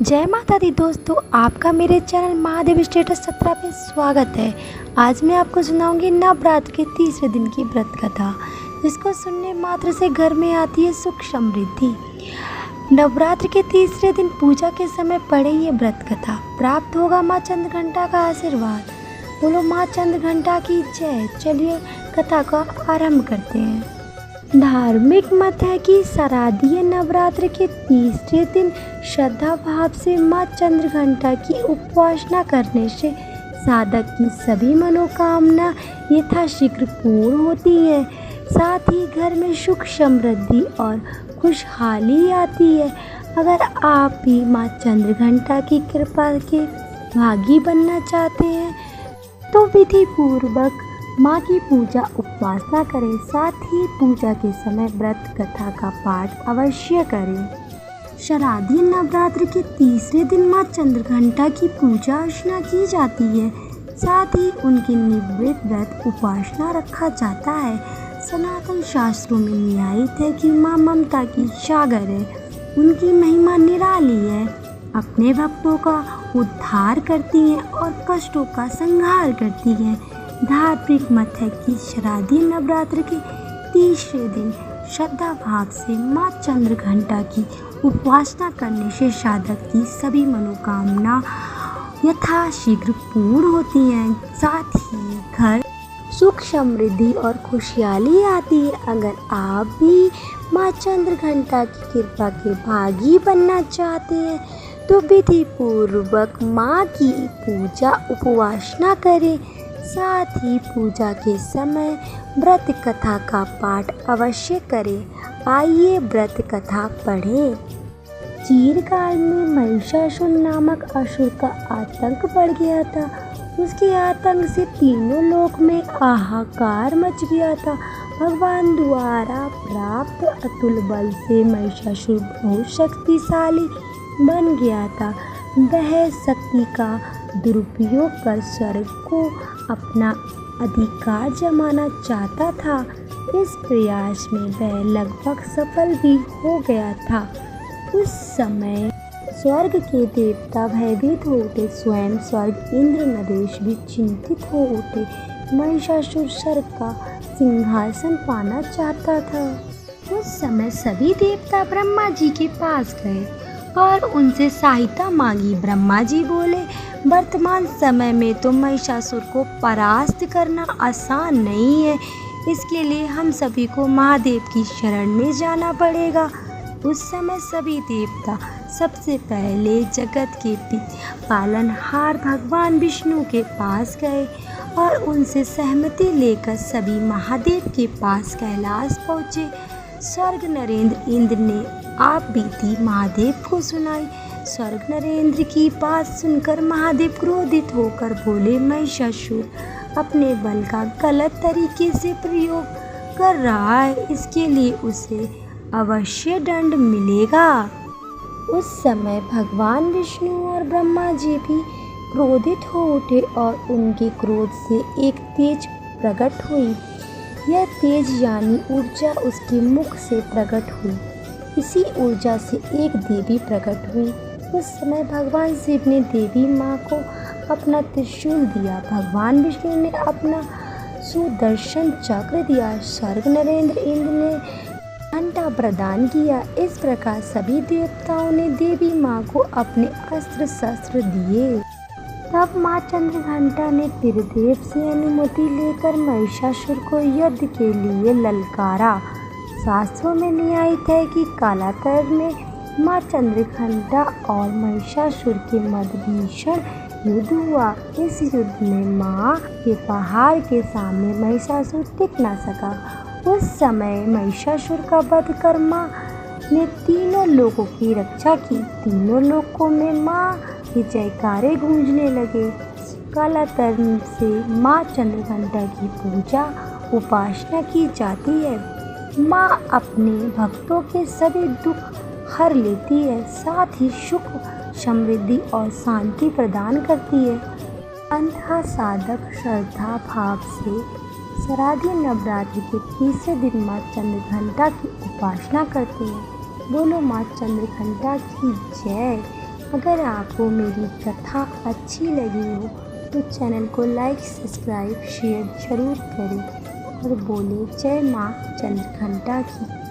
जय माता दी दोस्तों, आपका मेरे चैनल महादेव स्टेटस 17 पे स्वागत है। आज मैं आपको सुनाऊंगी नवरात्र के तीसरे दिन की व्रत कथा, जिसको सुनने मात्र से घर में आती है सुख समृद्धि। नवरात्र के तीसरे दिन पूजा के समय पढ़े ये व्रत कथा, प्राप्त होगा माँ चंद्रघंटा का आशीर्वाद। बोलो माँ चंद्रघंटा की जय। चलिए कथा का आरंभ करते हैं। धार्मिक मत है कि शारदीय नवरात्र के तीसरे दिन श्रद्धा भाव से माँ चंद्रघंटा की उपासना करने से साधक की सभी मनोकामना यथाशीघ्र पूर्ण होती है। साथ ही घर में सुख समृद्धि और खुशहाली आती है। अगर आप भी माँ चंद्रघंटा की कृपा के भागी बनना चाहते हैं तो विधि पूर्वक माँ की पूजा उपासना करें। साथ ही पूजा के समय व्रत कथा का पाठ अवश्य करें। शारदीय नवरात्र के तीसरे दिन माँ चंद्रघंटा की पूजा अर्चना की जाती है। साथ ही उनकी निवृत्त व्रत उपासना रखा जाता है। सनातन शास्त्रों में न्यायित है कि माँ ममता की सागर है, उनकी महिमा निराली है, अपने भक्तों का उद्धार करती हैं और कष्टों का संहार करती हैं। धार्मिक मत है कि शारदीय नवरात्र के तीसरे दिन श्रद्धा भाव से माँ चंद्रघंटा की उपासना करने से साधक की सभी मनोकामना यथाशीघ्र पूर्ण होती हैं। साथ ही घर सुख समृद्धि और खुशहाली आती है। अगर आप भी माँ चंद्रघंटा की कृपा के भागी बनना चाहते हैं तो विधि पूर्वक माँ की पूजा उपासना करें। साथ ही पूजा के समय व्रत कथा का पाठ अवश्य करें। आइए व्रत कथा पढ़ें। चिरकाल में महिषासुर नामक असुर का आतंक बढ़ गया था। उसके आतंक से तीनों लोक में हाहाकार मच गया था। भगवान द्वारा प्राप्त अतुल बल से महिषासुर बहुत शक्तिशाली बन गया था। वह शक्ति का दुरुपयोग कर स्वर्ग को अपना अधिकार जमाना चाहता था। इस प्रयास में वह लगभग सफल भी हो गया था। उस समय स्वर्ग के देवता भयभीत हो उठे। स्वयं स्वर्ग इंद्र नरेश भी चिंतित हो उठे। महिषासुर स्वर्ग का सिंहासन पाना चाहता था। उस समय सभी देवता ब्रह्मा जी के पास गए और उनसे सहायता मांगी। ब्रह्मा जी बोले, वर्तमान समय में तो महिषासुर को परास्त करना आसान नहीं है। इसके लिए हम सभी को महादेव की शरण में जाना पड़ेगा। उस समय सभी देवता सबसे पहले जगत के पालनहार भगवान विष्णु के पास गए और उनसे सहमति लेकर सभी महादेव के पास कैलाश पहुँचे। स्वर्ग नरेंद्र इंद्र ने आप बीती महादेव को सुनाई। स्वर्ग नरेंद्र की बात सुनकर महादेव क्रोधित होकर बोले, महिषासुर अपने बल का गलत तरीके से प्रयोग कर रहा है, इसके लिए उसे अवश्य दंड मिलेगा। उस समय भगवान विष्णु और ब्रह्मा जी भी क्रोधित हो उठे और उनके क्रोध से एक तेज प्रकट हुई। यह तेज यानी ऊर्जा उसके मुख से प्रकट हुई। इसी ऊर्जा से एक देवी प्रकट हुई। उस समय भगवान शिव ने देवी माँ को अपना त्रिशूल दिया। भगवान विष्णु ने अपना सुदर्शन चक्र दिया। स्वर्ग नरेंद्र इंद्र ने घंटा प्रदान किया। इस प्रकार सभी देवताओं ने देवी माँ को अपने अस्त्र शस्त्र दिए। तब माँ चंद्रघंटा ने त्रिदेव से अनुमति लेकर महिषासुर को युद्ध के लिए ललकारा। शास्त्रों में न्यायित है कि कालातर में माँ चंद्रघंटा और महिषासुर के मध्य भीषण युद्ध हुआ। इस युद्ध में माँ के पहाड़ के सामने महिषासुर टिक न सका। उस समय महिषासुर का वध कर माँ ने तीनों लोगों की रक्षा की। तीनों लोकों में माँ के जयकारे गूंजने लगे। कालातर से माँ चंद्रघंटा की पूजा उपासना की जाती है। माँ अपने भक्तों के सभी दुख हर लेती है। साथ ही सुख समृद्धि और शांति प्रदान करती है। अंततः साधक श्रद्धा भाव से शारदीय नवरात्र के तीसरे दिन माँ चंद्रघंटा की उपासना करते हैं। बोलो माँ चंद्रघंटा की जय। अगर आपको मेरी कथा अच्छी लगी हो तो चैनल को लाइक, सब्सक्राइब, शेयर ज़रूर करें और बोले जय माँ चंद्रघंटा की।